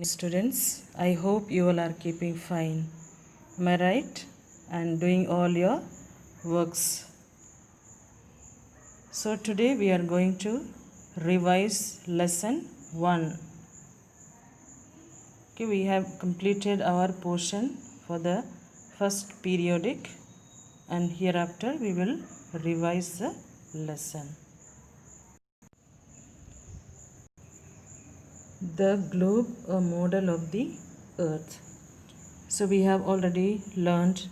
Students, I hope you all are keeping fine. Am I right? And doing all your works. So today we are going to revise lesson 1. Okay, we have completed our portion for the first periodic and hereafter we will revise the lesson. The globe, a model of the earth. So we have already learned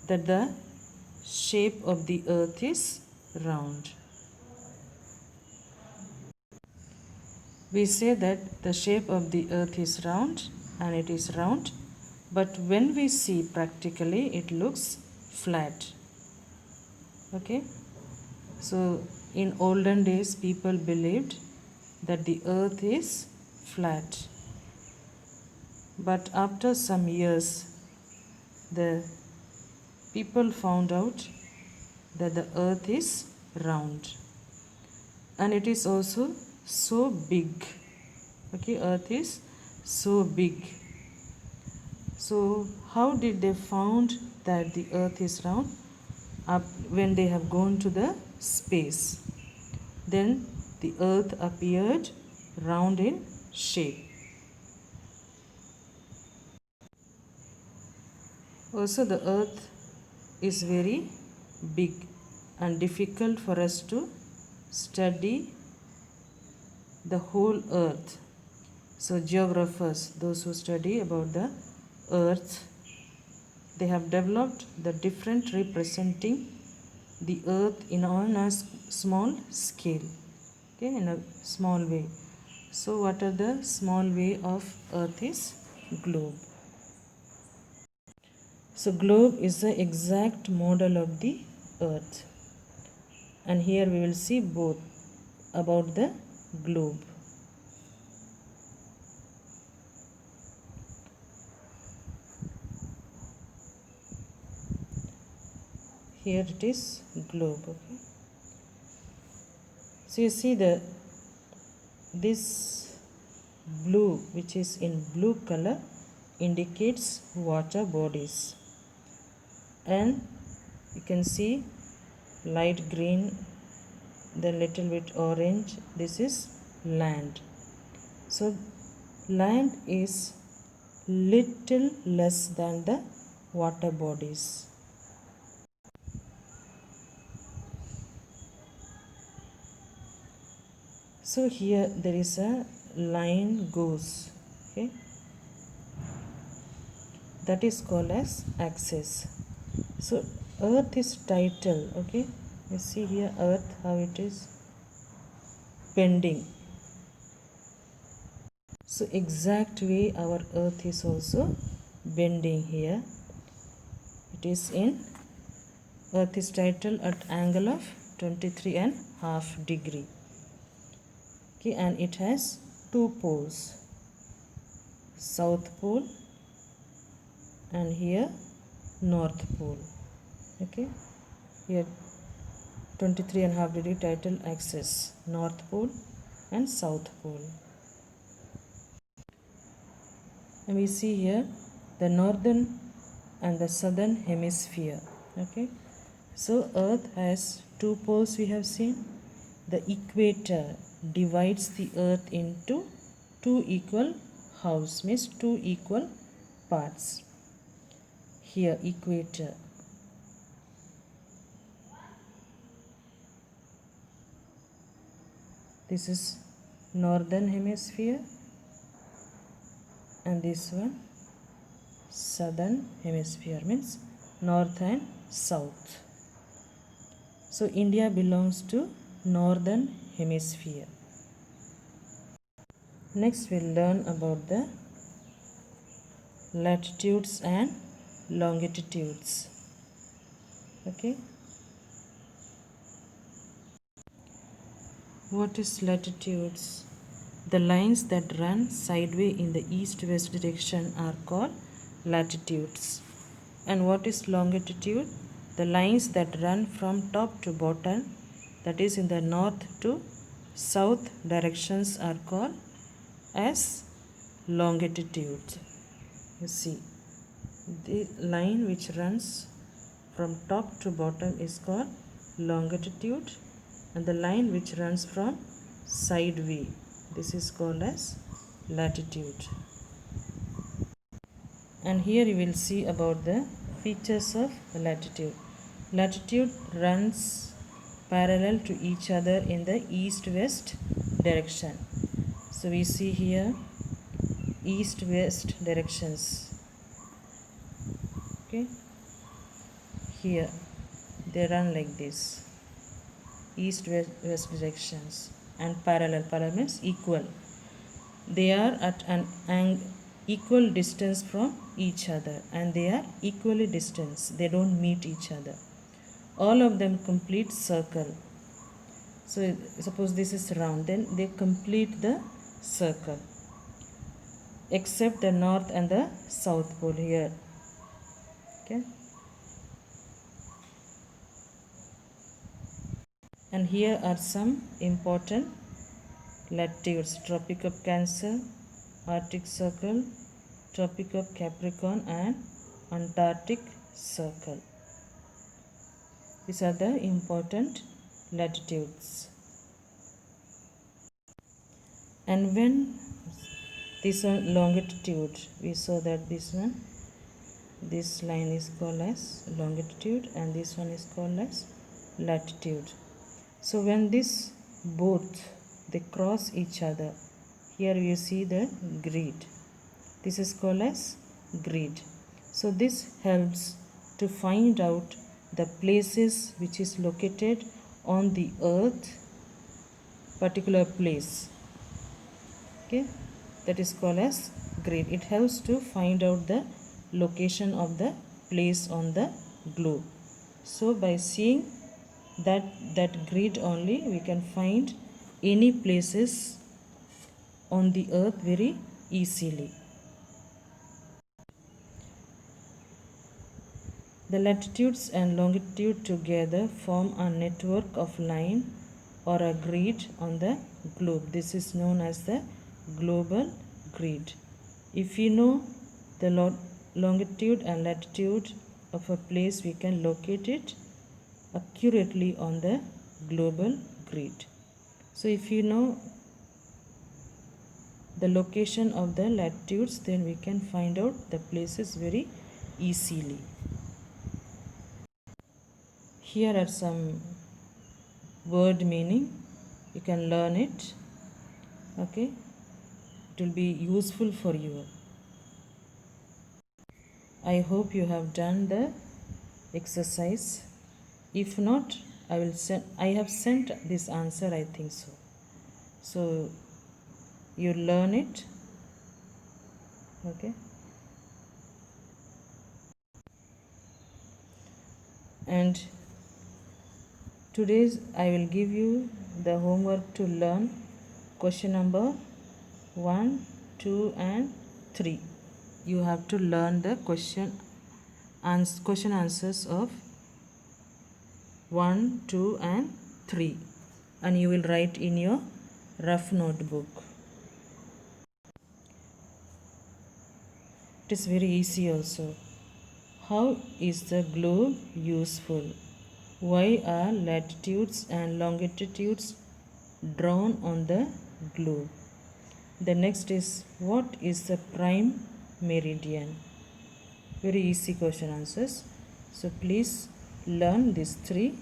that the shape of the earth is round. We say that the shape of the earth is round and it is round, but when we see practically it looks flat. Okay, so in olden days people believed that the earth is flat, but after some years the people found out that the earth is round and it is also so big. Okay, earth is so big. So how did they found that the earth is round? When they have gone to the space, then the earth appeared round in shape. Also the earth is very big and difficult for us to study the whole earth. So geographers, those who study about the earth, they have developed the different representing the earth on a small scale, okay, in a small way. So what are the small way of earth is globe. So globe is the exact model of the earth, and here we will see both about the globe. Here it is globe. Okay, so you see this blue, which is in blue color, indicates water bodies, and you can see light green, then little bit orange, this is land. So land is little less than the water bodies. So here there is a line goes, okay, that is called as axis. So earth is tidal. Okay, you see here earth how it is bending. So exact way our earth is also bending here. It is in earth is tidal at angle of 23.5 degree. Okay, and it has two poles, south pole and here north pole. Okay, here 23.5 degree tidal axis, north pole and south pole. And we see here the northern and the southern hemisphere. Okay, so earth has two poles we have seen. The equator divides the earth into two equal halves, means two equal parts. Here equator. This is northern hemisphere and this one southern hemisphere, means north and south. So India belongs to northern hemisphere. Next we'll learn about the latitudes and longitudes. Okay, what is latitudes? The lines that run sideways in the east-west direction are called latitudes. And what is longitude? The lines that run from top to bottom, that is in the north to south directions, are called as longitude. You see, the line which runs from top to bottom is called longitude, and the line which runs from side V, this is called as latitude. And here you will see about the features of latitude. Latitude runs parallel to each other in the east-west direction. So we see here east-west directions. Okay, here they run like this, east-west directions, and parallel means equal. They are at an equal distance from each other, and they are equally distanced. They don't meet each other. All of them complete circle. So suppose this is round, then they complete the circle, except the north and the south pole here. Okay, and here are some important latitudes: Tropic of Cancer, Arctic Circle, Tropic of Capricorn, and Antarctic Circle. These are the important latitudes. And when this one longitude, we saw that this line is called as longitude, and this one is called as latitude. So when this both they cross each other, here you see the grid. This is called as grid. So this helps to find out the places which is located on the earth, particular place. Okay, that is called as grid. It helps to find out the location of the place on the globe. So by seeing that grid only, we can find any places on the earth very easily. The latitudes and longitude together form a network of line or a grid on the globe. This is known as the global grid. If we know the longitude and latitude of a place, we can locate it accurately on the global grid. So if you know the location of the latitudes, then we can find out the places very easily. Here are some word meaning. You can learn it. Okay, it will be useful for you. I hope you have done the exercise. If not, I have sent this answer, I think so. So you learn it. Okay, and today I will give you the homework to learn question number 1, 2 and 3. You have to learn the question answers of 1, 2 and 3, and you will write in your rough notebook. It is very easy also. How is the globe useful? Why are latitudes and longitudes drawn on the globe? The next is, what is the prime meridian? Very easy question answers. So please learn these 3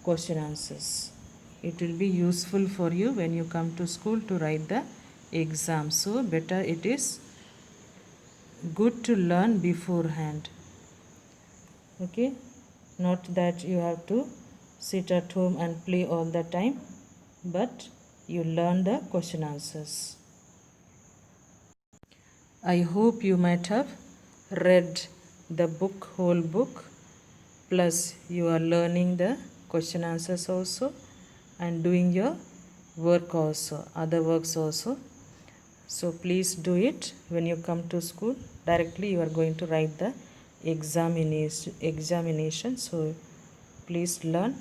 question answers. It will be useful for you when you come to school to write the exam. So better it is good to learn beforehand. Okay, not that you have to sit at home and play all the time, but you learn the question answers. I hope you might have read the book, whole book, plus you are learning the question answers also and doing your work also, other works also. So please do it when you come to school. Directly you are going to write the examination. So please learn.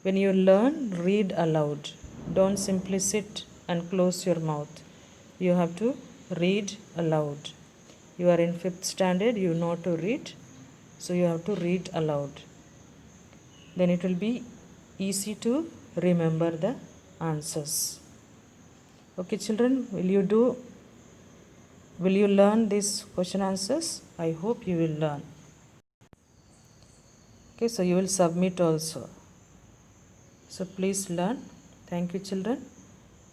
When you learn, read aloud. Don't simply sit and close your mouth. you have to read aloud. You are in 5th standard, you know to read, so you have to read aloud. Then it will be easy to remember the answers. Okay children, will you learn these question answers? I hope you will learn. Okay, so you will submit also. So please learn. Thank you children.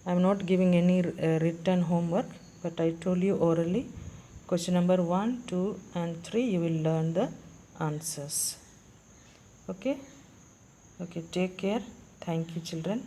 I am not giving any written homework, but I told you orally. Question number 1, 2 and 3 you will learn the answers. Okay. Okay, take care. Thank you children.